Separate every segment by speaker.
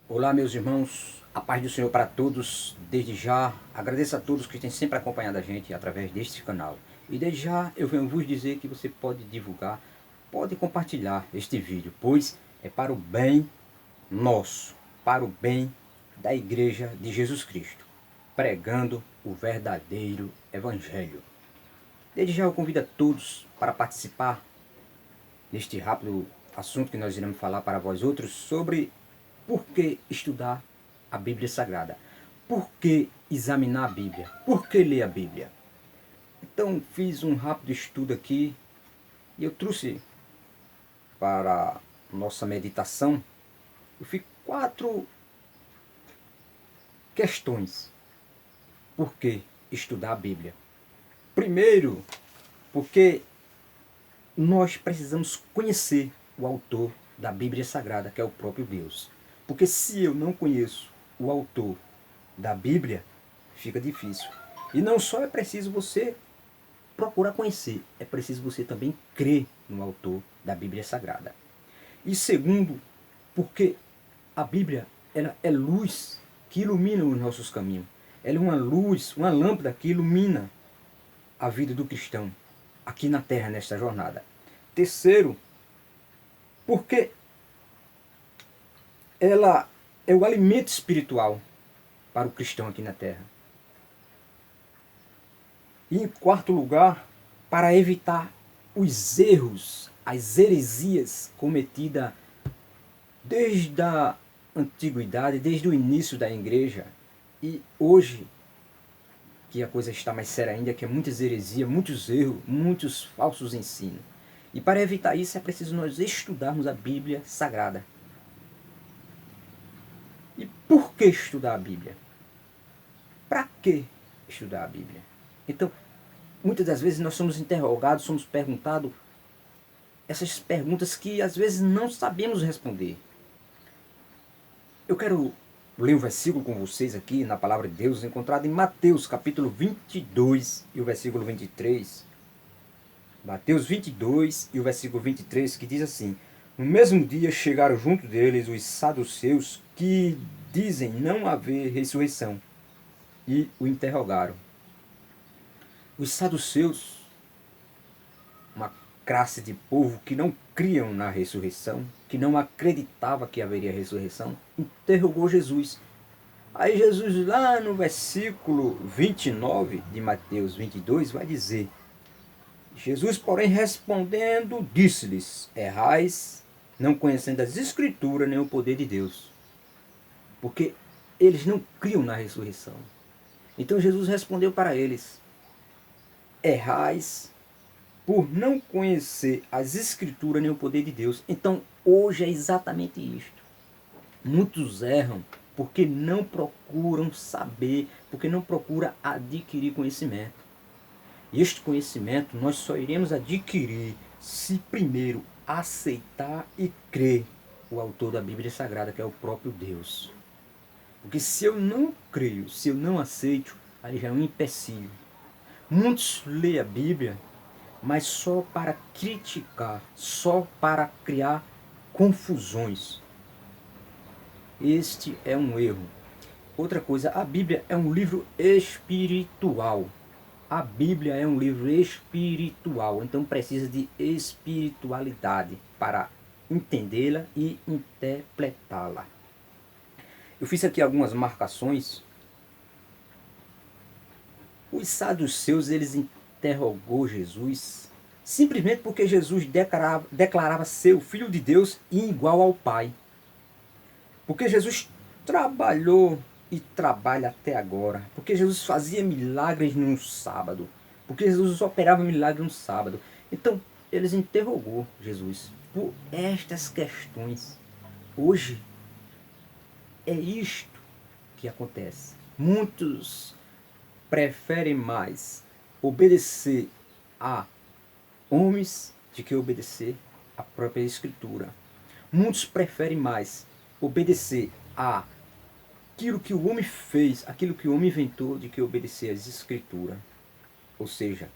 Speaker 1: Olá, meus irmãos, a paz do Senhor para todos. Desde já, agradeço a todos que têm sempre acompanhado a gente através deste canal. E desde já, eu venho vos dizer que você pode divulgar, pode compartilhar este vídeo, pois é para o bem nosso, para o bem da Igreja de Jesus Cristo, pregando o verdadeiro Evangelho. Desde já, eu convido a todos para participar neste rápido assunto que nós iremos falar para vós outros sobre por que estudar a Bíblia Sagrada, por que examinar a Bíblia, por que ler a Bíblia. Então fiz um rápido estudo aqui e eu trouxe para nossa meditação, eu fiz 4 questões por que estudar a Bíblia. Primeiro, porque nós precisamos conhecer o autor da Bíblia Sagrada, que é o próprio Deus. Porque se eu não conheço o autor da Bíblia, fica difícil. E não só é preciso você procurar conhecer, é preciso você também crer no autor da Bíblia Sagrada. E segundo, porque a Bíblia ela é luz que ilumina os nossos caminhos. Ela é uma luz, uma lâmpada que ilumina a vida do cristão aqui na terra, nesta jornada. Terceiro, porque ela é o alimento espiritual para o cristão aqui na terra. E em quarto lugar, para evitar os erros, as heresias cometidas desde a antiguidade, desde o início da igreja, e hoje, que a coisa está mais séria ainda, que é muitas heresias, muitos erros, muitos falsos ensinos. E para evitar isso é preciso nós estudarmos a Bíblia Sagrada. E por que estudar a Bíblia? Para que estudar a Bíblia? Então, muitas das vezes nós somos interrogados, somos perguntados essas perguntas que às vezes não sabemos responder. Eu quero ler um versículo com vocês aqui na palavra de Deus, encontrado em Mateus capítulo 22 e o versículo 23. Mateus 22 e o versículo 23, que diz assim: No mesmo dia chegaram junto deles os saduceus, que dizem não haver ressurreição, e o interrogaram. Os saduceus, uma classe de povo que não criam na ressurreição, que não acreditava que haveria ressurreição, interrogou Jesus. Aí Jesus, lá no versículo 29 de Mateus 22, vai dizer: Jesus, porém, respondendo, disse-lhes: Errais, não conhecendo as Escrituras nem o poder de Deus. Porque eles não criam na ressurreição. Então Jesus respondeu para eles: Errais por não conhecer as Escrituras nem o poder de Deus. Então hoje é exatamente isto. Muitos erram porque não procuram saber, porque não procuram adquirir conhecimento. E este conhecimento nós só iremos adquirir se primeiro aceitar e crer o autor da Bíblia Sagrada, que é o próprio Deus. Porque se eu não creio, se eu não aceito, aí já é um empecilho. Muitos leem a Bíblia, mas só para criticar, só para criar confusões. Este é um erro. Outra coisa, a Bíblia é um livro espiritual. A Bíblia é um livro espiritual, então precisa de espiritualidade para entendê-la e interpretá-la. Eu fiz aqui algumas marcações. Os saduceus, eles interrogou Jesus simplesmente porque Jesus declarava ser o Filho de Deus e igual ao Pai. Porque Jesus trabalhou e trabalha até agora. Porque Jesus fazia milagres no sábado. Porque Jesus operava milagres no sábado. Então, eles interrogou Jesus por estas questões. Hoje, é isto que acontece. Muitos preferem mais obedecer a homens do que obedecer à própria Escritura. Muitos preferem mais obedecer a aquilo que o homem fez, aquilo que o homem inventou, de que obedecer às Escrituras. Ou seja,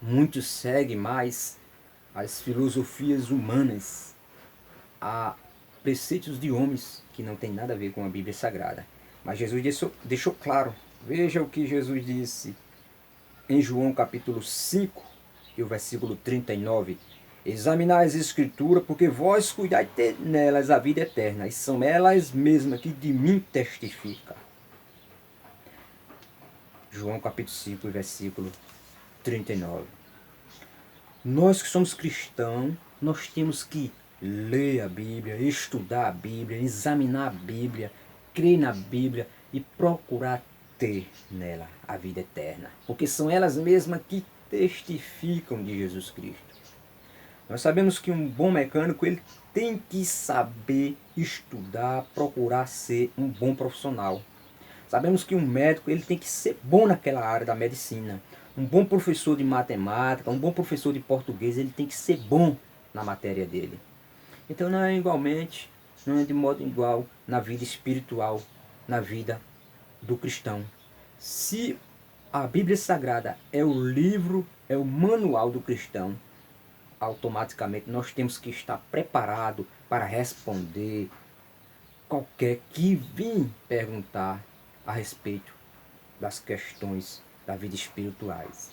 Speaker 1: muitos seguem mais as filosofias humanas, a preceitos de homens que não tem nada a ver com a Bíblia Sagrada. Mas Jesus deixou claro. Veja o que Jesus disse em João capítulo 5, e o versículo 39. Examinai as Escrituras, porque vós cuidai nelas a vida eterna, e são elas mesmas que de mim testificam. João capítulo 5, versículo 39. Nós que somos cristãos, nós temos que ler a Bíblia, estudar a Bíblia, examinar a Bíblia, crer na Bíblia e procurar ter nela a vida eterna. Porque são elas mesmas que testificam de Jesus Cristo. Nós sabemos que um bom mecânico ele tem que saber estudar, procurar ser um bom profissional. Sabemos que um médico ele tem que ser bom naquela área da medicina. Um bom professor de matemática, um bom professor de português, ele tem que ser bom na matéria dele. Então não é igualmente, não é de modo igual na vida espiritual, na vida do cristão. Se a Bíblia Sagrada é o livro, é o manual do cristão, automaticamente nós temos que estar preparado para responder qualquer que vir perguntar a respeito das questões da vida espirituais.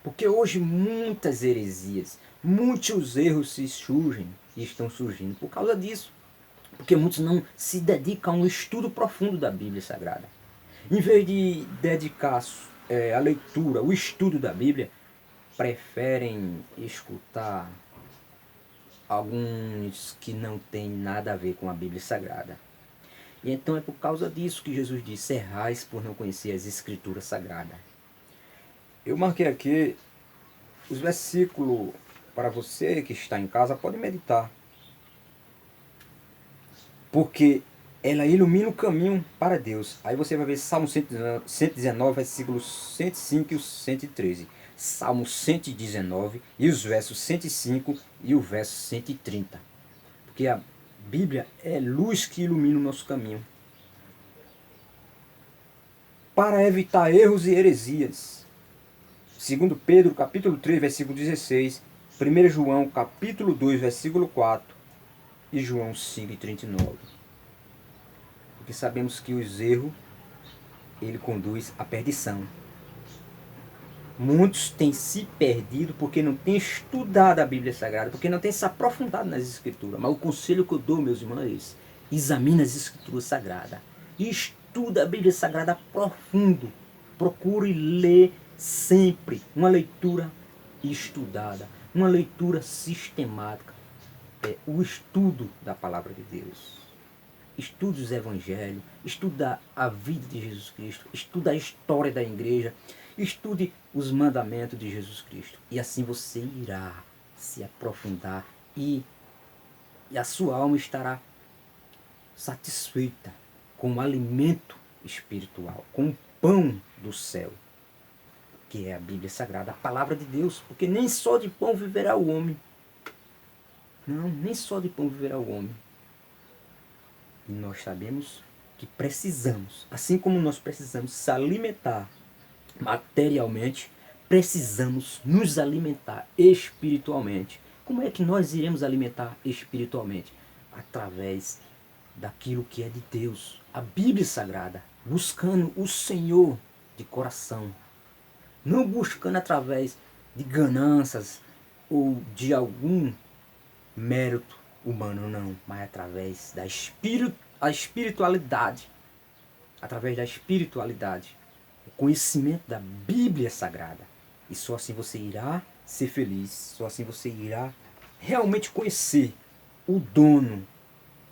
Speaker 1: Porque hoje muitas heresias, muitos erros se surgem e estão surgindo por causa disso. Porque muitos não se dedicam ao estudo profundo da Bíblia Sagrada. Em vez de dedicar a leitura, o estudo da Bíblia, preferem escutar alguns que não têm nada a ver com a Bíblia Sagrada. E então é por causa disso que Jesus disse: errais por não conhecer as Escrituras Sagradas. Eu marquei aqui os versículos para você que está em casa, pode meditar. Porque ela ilumina o caminho para Deus. Aí você vai ver Salmo 119, versículos 105 e o 113. Salmo 119 e os versos 105 e o verso 130. Porque a Bíblia é luz que ilumina o nosso caminho. Para evitar erros e heresias. Segundo Pedro, capítulo 3, versículo 16. 1 João, capítulo 2, versículo 4. E João 5, 39. Porque sabemos que os erros, ele conduz à perdição. Muitos têm se perdido porque não têm estudado a Bíblia Sagrada, porque não têm se aprofundado nas Escrituras. Mas o conselho que eu dou, meus irmãos, é esse: examine as Escrituras Sagradas. Estuda a Bíblia Sagrada profundo. Procure ler sempre uma leitura estudada, uma leitura sistemática. É o estudo da palavra de Deus. Estude os evangelhos, estuda a vida de Jesus Cristo, estuda a história da igreja, estude os mandamentos de Jesus Cristo. E assim você irá se aprofundar e a sua alma estará satisfeita com o alimento espiritual, com o pão do céu, que é a Bíblia Sagrada, a palavra de Deus. Porque nem só de pão viverá o homem. Não, nem só de pão viverá o homem. E nós sabemos que precisamos, assim como nós precisamos se alimentar materialmente, precisamos nos alimentar espiritualmente. Como é que nós iremos alimentar espiritualmente? Através daquilo que é de Deus, a Bíblia Sagrada, buscando o Senhor de coração, não buscando através de ganâncias ou de algum mérito humano, não, mas através da espiritualidade, através da espiritualidade, o conhecimento da Bíblia Sagrada. E só assim você irá ser feliz, só assim você irá realmente conhecer o dono,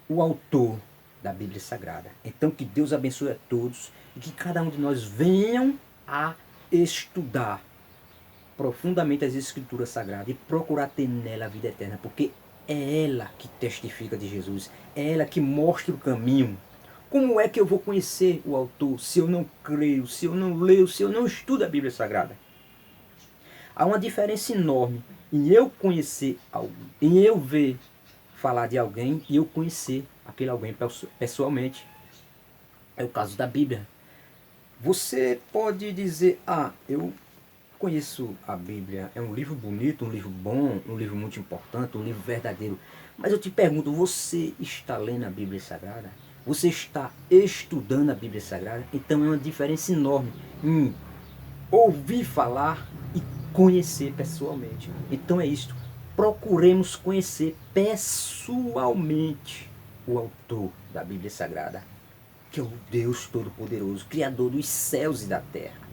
Speaker 1: o autor da Bíblia Sagrada. Então que Deus abençoe a todos e que cada um de nós venham a estudar profundamente as Escrituras Sagradas e procurar ter nela a vida eterna, porque é ela que testifica de Jesus, é ela que mostra o caminho. Como é que eu vou conhecer o autor se eu não creio, se eu não leio, se eu não estudo a Bíblia Sagrada? Há uma diferença enorme em eu conhecer alguém, em eu ver falar de alguém e eu conhecer aquele alguém pessoalmente. É o caso da Bíblia. Você pode dizer: eu conheço a Bíblia, é um livro bonito, um livro bom, um livro muito importante, um livro verdadeiro. Mas eu te pergunto, você está lendo a Bíblia Sagrada? Você está estudando a Bíblia Sagrada? Então é uma diferença enorme em ouvir falar e conhecer pessoalmente. Então é isto. Procuremos conhecer pessoalmente o autor da Bíblia Sagrada, que é o Deus Todo-Poderoso, Criador dos céus e da terra.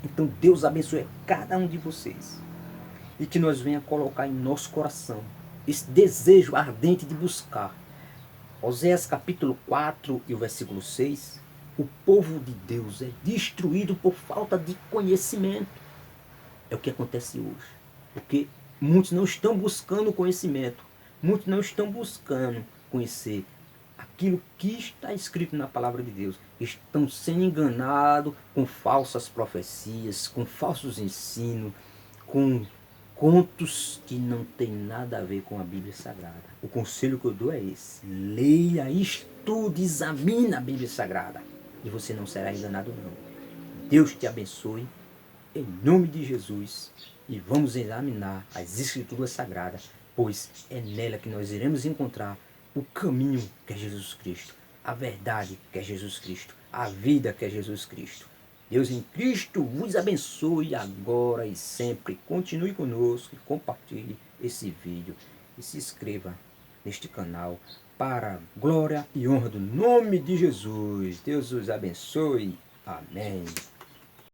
Speaker 1: Então Deus abençoe cada um de vocês e que nós venha colocar em nosso coração esse desejo ardente de buscar. Oséias capítulo 4 e o versículo 6, o povo de Deus é destruído por falta de conhecimento. É o que acontece hoje. Porque muitos não estão buscando conhecimento. Muitos não estão buscando conhecer aquilo que está escrito na palavra de Deus. Estão sendo enganados com falsas profecias, com falsos ensinos, com contos que não tem nada a ver com a Bíblia Sagrada. O conselho que eu dou é esse: leia, estude, examine a Bíblia Sagrada e você não será enganado não. Deus te abençoe em nome de Jesus e vamos examinar as Escrituras Sagradas, pois é nela que nós iremos encontrar o caminho que é Jesus Cristo, a verdade que é Jesus Cristo, a vida que é Jesus Cristo. Deus em Cristo vos abençoe agora e sempre. Continue conosco e compartilhe esse vídeo e se inscreva neste canal para a glória e honra do nome de Jesus. Deus os abençoe. Amém.